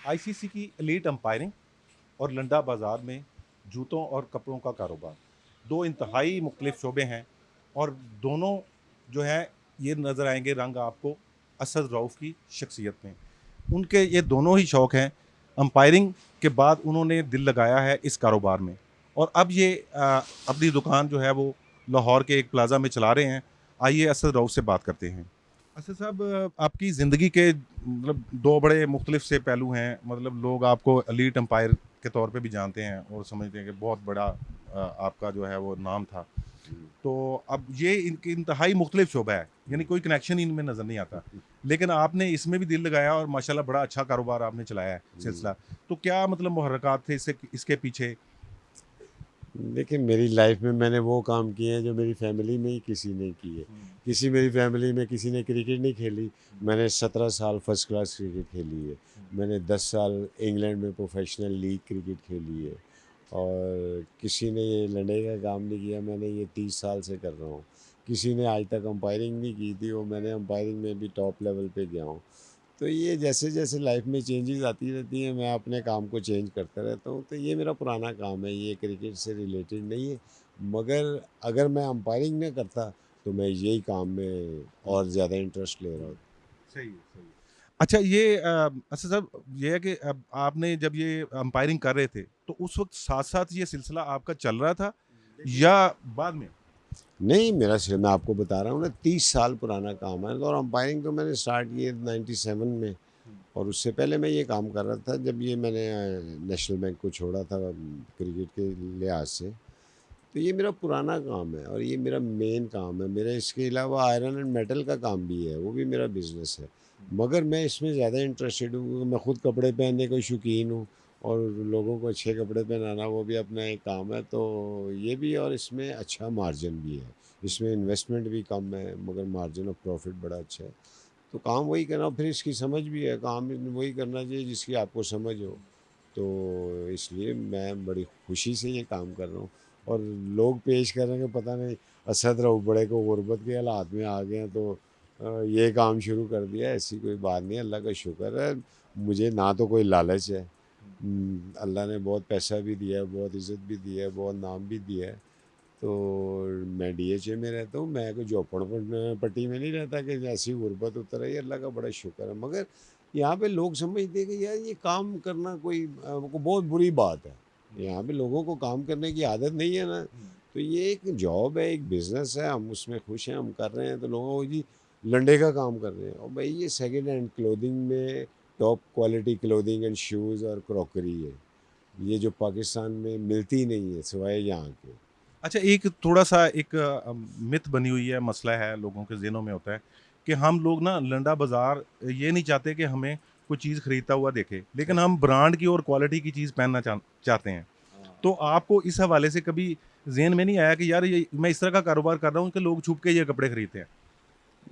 ICC की elite umpiring और लंडा बाज़ार में जूतों और कपड़ों का कारोबार, दो इंतहाई मुख्तलिफ शोबे हैं। और दोनों जो है ये नज़र आएंगे रंग आपको असद रऊफ़ की शख्सियत में। उनके ये दोनों ही शौक़ हैं। अंपायरिंग के बाद उन्होंने दिल लगाया है इस कारोबार में, और अब ये अपनी दुकान जो है वो लाहौर के एक प्लाज़ा में चला रहे हैं। आइए असद रऊफ़ से बात करते हैं। असद साहब, आपकी ज़िंदगी के मतलब दो बड़े मुख्तलिफ से पहलू हैं। मतलब लोग आपको एलीट अंपायर के तौर पे भी जानते हैं और समझते हैं कि बहुत बड़ा आपका जो है वो नाम था। तो अब ये इनकी इंतहाई मुख्तलिफ शोबा है, यानी कोई कनेक्शन ही इनमें नज़र नहीं आता। लेकिन आपने इसमें भी दिल लगाया और माशाल्लाह बड़ा अच्छा कारोबार आपने चलाया है सिलसिला। तो क्या मतलब मुहर्रकात थे इसके पीछे? देखिए, मेरी लाइफ में मैंने वो काम किए हैं जो मेरी फैमिली में ही किसी ने किए। किसी मेरी फैमिली में किसी ने क्रिकेट नहीं खेली। मैंने 17 साल फर्स्ट क्लास क्रिकेट खेली है। मैंने 10 साल इंग्लैंड में प्रोफेशनल लीग क्रिकेट खेली है। और किसी ने ये लड़ने का काम नहीं किया, मैंने ये 30 साल से कर रहा हूँ। किसी ने आज तक अंपायरिंग नहीं की थी, वो मैंने अंपायरिंग में भी टॉप लेवल पे गया हूँ। तो ये जैसे जैसे लाइफ में चेंजेस आती रहती हैं, मैं अपने काम को चेंज करता रहता हूँ। तो ये मेरा पुराना काम है, ये क्रिकेट से रिलेटेड नहीं है। मगर अगर मैं अंपायरिंग ना करता तो मैं यही काम में और ज़्यादा इंटरेस्ट ले रहा होता। सही है, सही है। अच्छा, ये अच्छा साहब, ये है कि अब आपने जब ये अंपायरिंग कर रहे थे, तो उस वक़्त साथ-साथ ये सिलसिला आपका चल रहा था या बाद में? नहीं, मेरा सिर्फ मैं आपको बता रहा हूँ ना, 30 साल पुराना काम है। और अंपायरिंग तो मैंने स्टार्ट की है 97 में। और उससे पहले मैं ये काम कर रहा था जब ये मैंने नेशनल बैंक को छोड़ा था क्रिकेट के लिहाज से। तो ये मेरा पुराना काम है और ये मेरा मेन काम है। मेरा इसके अलावा आयरन एंड मेटल का काम भी है, वो भी मेरा बिज़नेस है। मगर मैं इसमें ज़्यादा इंटरेस्टेड हूँ क्योंकि मैं खुद कपड़े पहनने का शौकीन हूँ। और लोगों को अच्छे कपड़े पहनाना वो भी अपना एक काम है। तो ये भी, और इसमें अच्छा मार्जिन भी है। इसमें इन्वेस्टमेंट भी कम है मगर मार्जिन ऑफ प्रॉफिट बड़ा अच्छा है। तो काम वही करना, फिर इसकी समझ भी है, काम वही करना चाहिए जिसकी आपको समझ हो। तो इसलिए मैं बड़ी खुशी से ये काम कर रहा हूँ। और लोग पेश कर रहे हैं कि पता नहीं असद रऊफ़ बड़े को गुर्बत के हालात में आ गए हैं तो ये काम शुरू कर दिया। ऐसी कोई बात नहीं है, अल्लाह का शुक्र है। मुझे ना तो कोई लालच है। अल्लाह ने बहुत पैसा भी दिया है, बहुत इज़्ज़त भी दी है, बहुत नाम भी दिया है। तो मैं डीएचए में रहता हूँ, मैं कोई झोपड़पन पट्टी में नहीं रहता कि ऐसी गुर्बत उतर आई, अल्लाह का बड़ा शुक्र है। मगर यहाँ पे लोग समझते हैं कि यार ये काम करना कोई को बहुत बुरी बात है। यहाँ पे लोगों को काम करने की आदत नहीं है ना, तो ये एक जॉब है, एक बिज़नेस है, हम उसमें खुश हैं, हम कर रहे हैं। तो लोगों को जी लंडे का काम कर रहे हैं, और भाई ये सेकंड हैंड क्लोथिंग में top quality clothing and shoes और क्रॉकरी है, ये जो पाकिस्तान में मिलती नहीं है सिवाय यहाँ के। अच्छा, एक थोड़ा-सा एक मिथ बनी हुई है, मसला है, लोगों के ज़हनों में होता है कि हम लोग ना लंडा बाज़ार ये नहीं चाहते कि हमें कोई चीज़ खरीदता हुआ दिखे, लेकिन हम ब्रांड की और क्वालिटी की चीज़ पहनना चाहते हैं। तो आपको इस हवाले से कभी ज़हन में नहीं आया कि यार ये मैं इस तरह का कारोबार कर रहा हूँ कि लोग छुप के ये कपड़े खरीदते हैं?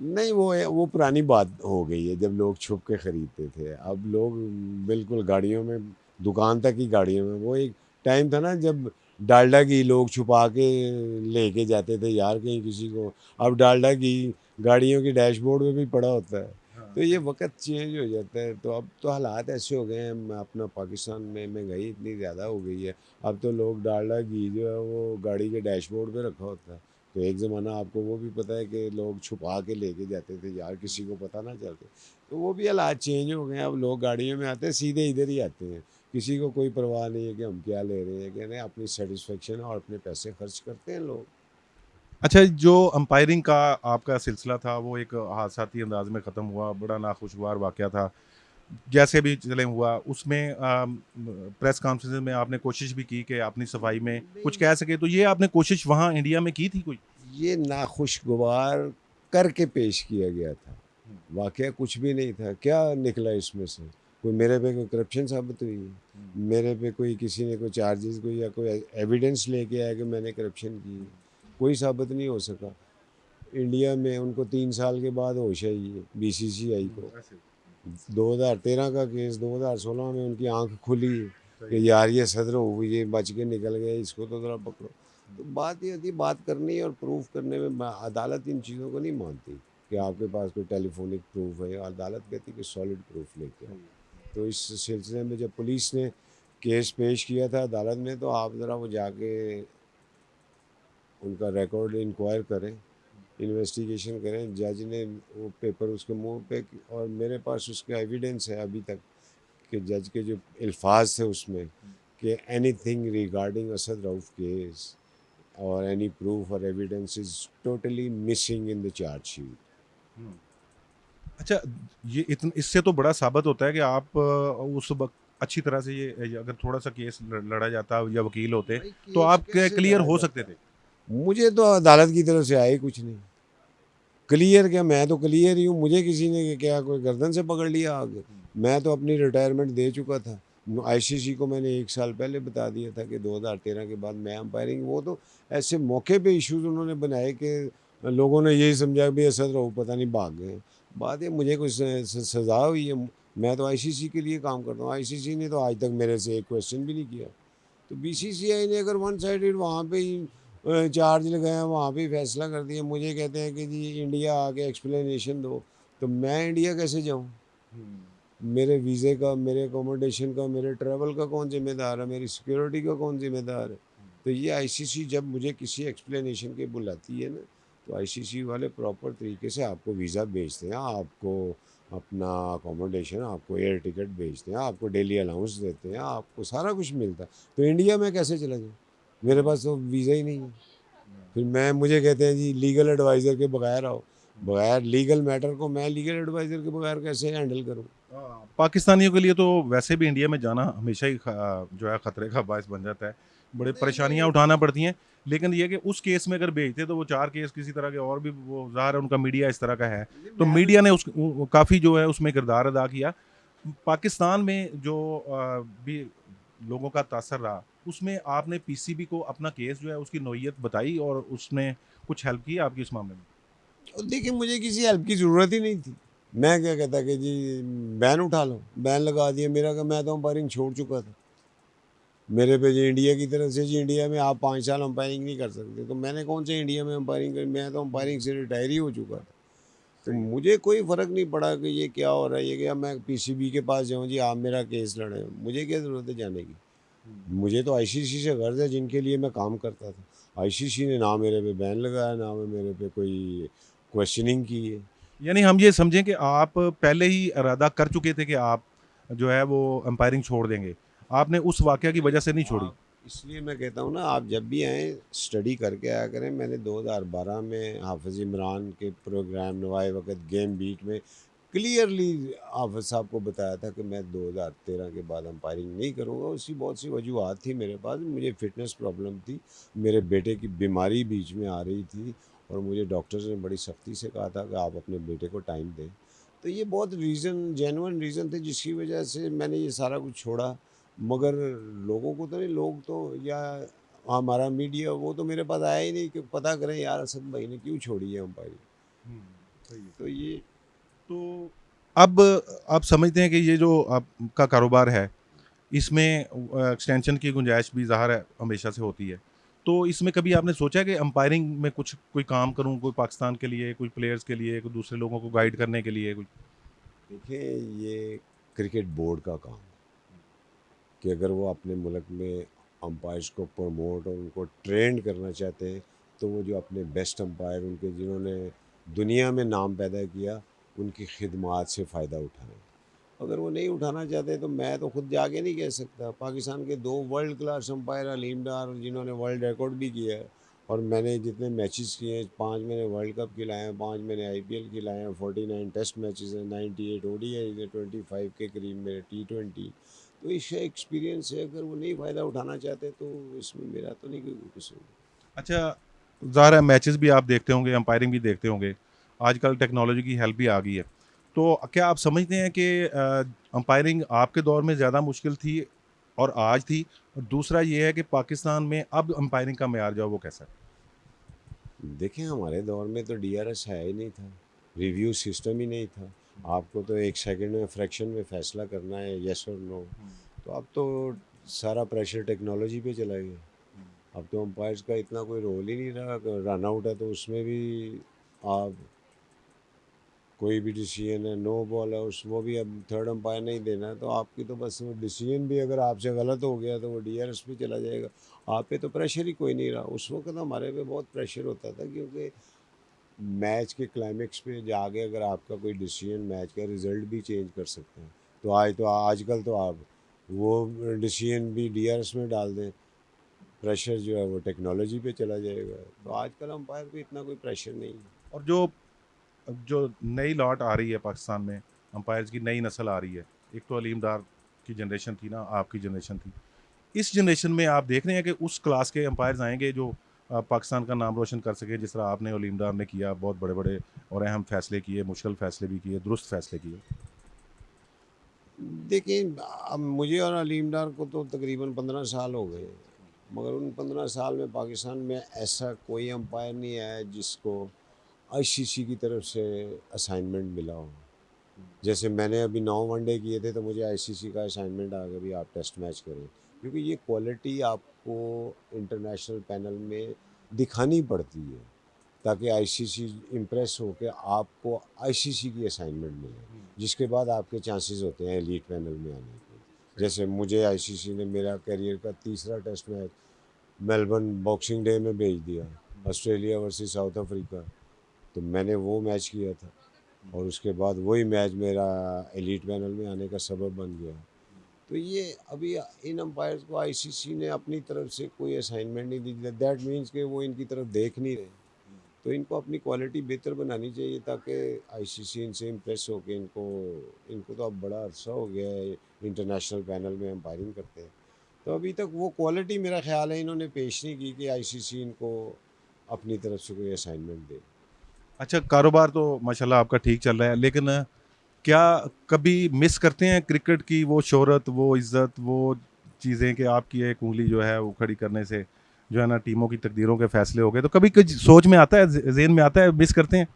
नहीं, वो पुरानी बात हो गई है जब लोग छुप के खरीदते थे। अब लोग बिल्कुल गाड़ियों में, दुकान तक ही गाड़ियों में। वो एक टाइम था ना जब डालडा घी लोग छुपा के लेके जाते थे यार कहीं किसी को। अब डालडा घी गाड़ियों के डैशबोर्ड में भी पड़ा होता है। हाँ, तो ये सही। वक़्त चेंज हो जाता है। तो अब तो हालात ऐसे हो गए हैं, अपना पाकिस्तान में महँगाई इतनी ज़्यादा हो गई है। अब तो लोग डालडा घी जो है वो गाड़ी के डैशबोर्ड पे रखा होता है। तो एक ज़माना आपको वो भी पता है कि लोग छुपा के लेके जाते थे यार किसी को पता ना चलते। तो वो भी हालात चेंज हो गए हैं, अब लोग गाड़ियों में आते हैं सीधे इधर ही आते हैं। किसी को कोई परवाह नहीं है कि हम क्या ले रहे हैं, कि नहीं, अपनी सैटिस्फैक्शन और अपने पैसे खर्च करते हैं लोग। अच्छा, जो अंपायरिंग का आपका सिलसिला था वो एक हादसाती अंदाज में ख़त्म हुआ, बड़ा नाखुशगवार वाक़या था। जैसे भी चले हुआ उसमें प्रेस कॉन्फ्रेंस में आपने कोशिश भी की कि अपनी सफाई में कुछ नहीं, कह सके, तो ये आपने कोशिश वहाँ इंडिया में की थी कोई? ये नाखुशगवार करके पेश किया गया था। वाक़या कुछ भी नहीं था। क्या निकला इसमें से? कोई मेरे पे कोई करप्शन साबित हुई है? मेरे पे कोई किसी ने कोई चार्जेज़ कोई या कोई एविडेंस लेके आया कि मैंने करप्शन की है? कोई साबित नहीं हो सका। इंडिया में उनको 3 साल के बाद होश आई है बीसीसीआई को। ऐसे। 2013 का केस 2016 में उनकी आँख खुली सही कि है। यार ये सदर हो ये बच के निकल गया, इसको तो ज़रा पकड़ो। तो बात ये होती है, बात करनी और प्रूफ करने में अदालत इन चीज़ों को नहीं मानती कि आपके पास कोई टेलीफोनिक प्रूफ है। अदालत कहती है कि सॉलिड प्रूफ लेके आओ। तो इस सिलसिले में जब पुलिस ने केस पेश किया था अदालत में, तो आप ज़रा वो जाके उनका रिकॉर्ड इंक्वायर करें, इन्वेस्टिगेशन करें। जज ने वो पेपर उसके मुंह पे, और मेरे पास उसका एविडेंस है अभी तक कि जज के जो अल्फाज थे उसमें कि anything regarding Asad Rauf case और एनी प्रूफ और evidence is totally missing in the chargesheet. Hmm. अच्छा, ये इतन इससे तो बड़ा साबित होता है कि आप उस वक्त अच्छी तरह से ये अगर थोड़ा सा केस लड़ा जाता या वकील होते भाई तो केस आप कैसे क्लियर लड़ा हो सकते जाता थे। है? मुझे तो अदालत की तरफ से आया ही कुछ नहीं। क्लियर क्या, मैं तो क्लियर ही हूँ। मुझे किसी ने क्या कोई गर्दन से पकड़ लिया आगे? मैं तो अपनी रिटायरमेंट दे चुका था। आईसीसी को मैंने 1 साल पहले बता दिया था कि 2013 के बाद मैं अंपायरिंग, वो तो ऐसे मौके पे इश्यूज उन्होंने बनाए कि लोगों ने यही समझा कि असद रऊफ पता नहीं भाग गए। बात है मुझे कुछ सज़ा हुई है। मैं तो आईसीसी के लिए काम करता हूँ। आईसीसी ने तो आज तक मेरे से एक क्वेश्चन भी नहीं किया। तो बीसीसीआई ने अगर वन साइडेड वहाँ पे ही चार्ज लगाया, वहाँ पे ही फैसला कर दिया, मुझे कहते हैं कि जी इंडिया आके एक्सप्लेनेशन दो, तो मैं इंडिया कैसे जाऊँ? मेरे वीज़े का, मेरे अकोमोडेशन का, मेरे ट्रैवल का कौन ज़िम्मेदार है? मेरी सिक्योरिटी का कौन ज़िम्मेदार है? तो ये आईसीसी जब मुझे किसी एक्सप्लेनेशन के बुलाती है ना, तो आईसीसी वाले प्रॉपर तरीके से आपको वीज़ा भेजते हैं, आपको अपना अकोमोडेशन, आपको एयर टिकट भेजते हैं, आपको डेली अलाउंस देते हैं, आपको सारा कुछ मिलता है। तो इंडिया में कैसे चला जाऊँ? मेरे पास तो वीज़ा ही नहीं है। फिर मैं, मुझे कहते हैं जी लीगल एडवाइज़र के बगैर आओ। बगैर लीगल मैटर को मैं लीगल एडवाइज़र के बगैर कैसे हैंडल करूँ? पाकिस्तानियों के लिए तो वैसे भी इंडिया में जाना हमेशा ही जो है खतरे का बायस बन जाता है। बड़े नहीं परेशानियाँ नहीं, उठाना पड़ती हैं। लेकिन ये है कि उस केस में अगर भेजते तो वो 4 केस किसी तरह के और भी, वो ज़ाहिर है उनका मीडिया इस तरह का है। तो मैं मीडिया ने उस काफ़ी जो है उसमें किरदार अदा किया। पाकिस्तान में जो भी लोगों का तासर रहा, उसमें आपने पीसीबी को अपना केस जो है उसकी नौयत बताई और उसने कुछ हेल्प की आपकी इस मामले में? और देखिए मुझे किसी हेल्प की ज़रूरत ही नहीं थी। मैं क्या कहता कि जी बैन उठा लो, बैन लगा दिया मेरा, कि मैं तो अंपायरिंग छोड़ चुका था। मेरे पे जी इंडिया की तरफ से, जी इंडिया में आप 5 साल अंपायरिंग नहीं कर सकते, तो मैंने कौन से इंडिया में अंपायरिंग करी? मैं तो अंपायरिंग से रिटायर ही हो चुका था। तो सही है। मुझे कोई फ़र्क नहीं पड़ा कि ये क्या हो रहा है, ये क्या मैं पीसीबी के पास जाऊँ जी आप मेरा केस लड़ें, मुझे क्या ज़रूरत है जाने की? मुझे तो आईसीसी से गर्ज़ है जिनके लिए मैं काम करता था। आईसीसी ने ना मेरे पे बैन लगाया, ना मेरे पे कोई क्वेश्चनिंग की है। यानी हम ये समझें कि आप पहले ही इरादा कर चुके थे कि आप जो है वो अंपायरिंग छोड़ देंगे। आपने उस वाक़या की वजह से नहीं छोड़ी। आप, इसलिए मैं कहता हूँ ना, आप जब भी आएँ स्टडी करके आया करें। मैंने 2012 में हाफ़िज़ इमरान के प्रोग्राम नवाए वक़्त गेम बीट में क्लियरली हाफ़िज़ साहब को बताया था कि मैं 2013 के बाद अंपायरिंग नहीं करूँगा। उसकी बहुत सी वजूहत थी मेरे पास। मुझे फ़िटनेस प्रॉब्लम थी, मेरे बेटे की बीमारी बीच में आ रही थी, और मुझे डॉक्टर्स ने बड़ी सख्ती से कहा था कि आप अपने बेटे को टाइम दें। तो ये बहुत रीज़न, जेन्युइन रीज़न थे जिसकी वजह से मैंने ये सारा कुछ छोड़ा। मगर लोगों को तो नहीं, लोग तो, या हमारा मीडिया, वो तो मेरे पास आया ही नहीं कि पता करें यार असद भाई ने क्यों छोड़ी है अंपायरिंग। सही है। तो ये, तो अब आप समझते हैं कि ये जो आपका कारोबार है, इसमें एक्सटेंशन की गुंजाइश भी ज़ाहिर है हमेशा से होती है। तो इसमें कभी आपने सोचा कि अंपायरिंग में कुछ कोई काम करूँ, कोई पाकिस्तान के लिए, कोई प्लेयर्स के लिए, कोई दूसरे लोगों को गाइड करने के लिए? कुछ देखिए ये क्रिकेट बोर्ड का काम है कि अगर वो अपने मुल्क में अंपायर्स को प्रमोट और उनको ट्रेंड करना चाहते हैं, तो वो जो अपने बेस्ट अंपायर, उनके जिन्होंने दुनिया में नाम पैदा किया, उनकी खिदमात से फ़ायदा उठाएं। अगर वो नहीं उठाना चाहते तो मैं तो खुद जाके नहीं कह सकता। पाकिस्तान के 2 वर्ल्ड क्लास अंपायर अलीम डार, जिन्होंने वर्ल्ड रिकॉर्ड भी किया है, और मैंने जितने मैचेस किए हैं, 5 मैंने वर्ल्ड कप खिलाए हैं, 5 मैंने आईपीएल खिलाए हैं, 49 टेस्ट मैचेस हैं, 98 ओडीआई है, 25 के करीब मेरे टी20। तो इससे एक्सपीरियंस है। अगर वो नहीं फ़ायदा उठाना चाहते तो इसमें मेरा तो नहीं कोई कसूर। अच्छा, ज़ाहिर है मैचेस भी आप देखते होंगे, अंपायरिंग भी देखते होंगे। आजकल टेक्नोलॉजी की हेल्प भी आ गई है। तो क्या आप समझते हैं कि अंपायरिंग आपके दौर में ज़्यादा मुश्किल थी और आज थी? और दूसरा ये है कि पाकिस्तान में अब अंपायरिंग का मेयार जो है वो कैसा है? देखिए हमारे दौर में तो डीआरएस है ही नहीं था, रिव्यू सिस्टम ही नहीं था। आपको तो 1 सेकंड में, फ्रैक्शन में फ़ैसला करना है, येस और नो। तो अब तो सारा प्रेशर टेक्नोलॉजी पे चला गया। अब तो अंपायर्स का इतना कोई रोल ही नहीं रहा। रन आउट है तो उसमें भी आप कोई भी डिसीजन है, नो बॉल है, उस वो भी अब थर्ड अंपायर नहीं देना है, तो आपकी तो बस वो डिसीजन भी अगर आपसे गलत हो गया तो वो DRS पे चला जाएगा। आप पे तो प्रेशर ही कोई नहीं रहा। उस वक्त हमारे पे बहुत प्रेशर होता था, क्योंकि मैच के क्लाइमेक्स पे जाके अगर आपका कोई डिसीजन मैच का रिज़ल्ट भी चेंज कर सकते हैं। तो आजकल तो आप वो डिसीजन भी DRS में डाल दें, प्रेशर जो है वो टेक्नोलॉजी पे चला जाएगा। तो आजकल अंपायर पे इतना कोई प्रेशर नहीं है। और जो जो नई लॉट आ रही है पाकिस्तान में, अंपायर्स की नई नस्ल आ रही है, एक तो अलीम डार की जनरेशन थी ना, आपकी जनरेशन थी, इस जनरेशन में आप देख रहे हैं कि उस क्लास के अंपायर्स आएंगे जो पाकिस्तान का नाम रोशन कर सके, जिस तरह आपने अलीम डार ने किया, बहुत बड़े बड़े और अहम फैसले किए, मुश्किल फैसले भी किए, दुरुस्त फैसले किए। देखिए, अब मुझे और अलीम डार को तो तकरीबन 15 साल हो गए, मगर उन 15 साल में पाकिस्तान में ऐसा कोई अंपायर नहीं आया जिसको ICC की तरफ से असाइनमेंट मिला हो। जैसे मैंने अभी 9 वनडे किए थे, तो मुझे ICC का असाइनमेंट आ गया, भी आप टेस्ट मैच करें, क्योंकि ये क्वालिटी आपको इंटरनेशनल पैनल में दिखानी पड़ती है, ताकि ICC इम्प्रेस हो के आपको ICC की असाइनमेंट मिले, जिसके बाद आपके चांसेस होते हैं एलीट पैनल में आने के। जैसे मुझे ICC ने मेरा करियर का तीसरा test match Melbourne Boxing Day में भेज दिया, ऑस्ट्रेलिया वर्सेस साउथ अफ्रीका, तो मैंने वो मैच किया था, और उसके बाद वही मैच मेरा एलीट पैनल में आने का सबब बन गया। तो ये अभी इन अंपायर्स को ICC ने अपनी तरफ से कोई असाइनमेंट नहीं दी, दैट मीन्स कि वो इनकी तरफ देख नहीं रहे। तो इनको अपनी क्वालिटी बेहतर बनानी चाहिए, ताकि ICC इनसे इम्प्रेस हो के इनको तो अब बड़ा अरसा हो गया है इंटरनेशनल पैनल में अंपायरिंग करते हैं, तो अभी तक वो क्वालिटी मेरा ख्याल है इन्होंने पेश नहीं की कि ICC इनको अपनी तरफ से कोई असाइनमेंट दे। अच्छा, कारोबार तो माशाल्लाह आपका ठीक चल रहा है, लेकिन क्या कभी मिस करते हैं क्रिकेट की वो शोहरत, वो इज़्ज़त, वो चीज़ें कि आपकी एक उंगली जो है वो खड़ी करने से जो है ना टीमों की तकदीरों के फैसले हो गए, तो कभी कुछ सोच में आता है, ज़हन में आता है, मिस करते हैं?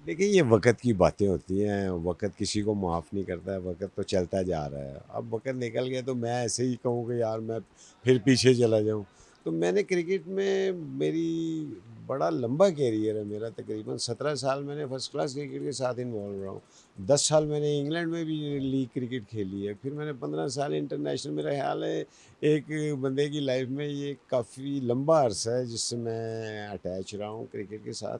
देखिए, ये वक़्त की बातें होती हैं, वक़्त किसी को माफ़ नहीं करता है, वक़्त तो चलता जा रहा है। अब वक़्त निकल गया तो मैं ऐसे ही कहूँ कि यार मैं फिर पीछे चला जाऊँ। तो मैंने क्रिकेट में मेरी बड़ा लंबा करियर है मेरा, तकरीबन 17 साल मैंने फर्स्ट क्लास क्रिकेट के साथ इन्वॉल्व रहा हूँ। 10 साल मैंने इंग्लैंड में भी लीग क्रिकेट खेली है, फिर मैंने 15 साल इंटरनेशनल। मेरा ख़्याल है एक बंदे की लाइफ़ में ये काफ़ी लंबा अरसा है जिससे मैं अटैच रहा हूँ क्रिकेट के साथ।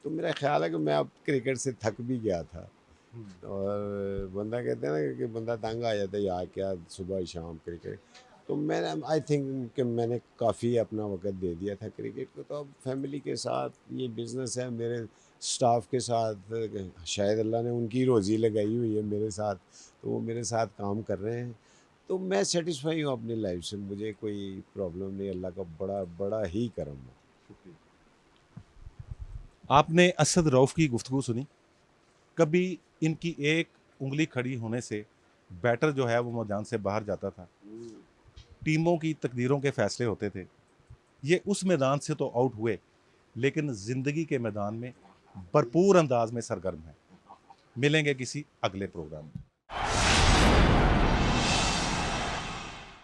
तो मेरा ख़्याल है कि मैं अब क्रिकेट से थक भी गया था, और बंदा कहते हैं ना कि बंदा तंग आ जाता है, यार क्या सुबह शाम क्रिकेट। तो मैंने आई थिंक कि मैंने काफ़ी अपना वक़्त दे दिया था क्रिकेट को, तो अब फैमिली के साथ ये बिज़नेस है, मेरे स्टाफ के साथ शायद अल्लाह ने उनकी रोज़ी लगाई हुई है मेरे साथ, तो वो मेरे साथ काम कर रहे हैं। तो मैं सैटिस्फाई हूँ अपनी लाइफ से, मुझे कोई प्रॉब्लम नहीं, अल्लाह का बड़ा बड़ा ही करम है। आपने असद रऊफ़ की गुफ्तगू सुनी? कभी इनकी एक उंगली खड़ी होने से बैटर जो है वो मैदान से बाहर जाता था, टीमों की तकदीरों के फैसले होते थे। ये उस मैदान से तो आउट हुए, लेकिन ज़िंदगी के मैदान में भरपूर अंदाज में सरगर्म हैं। मिलेंगे किसी अगले प्रोग्राम में।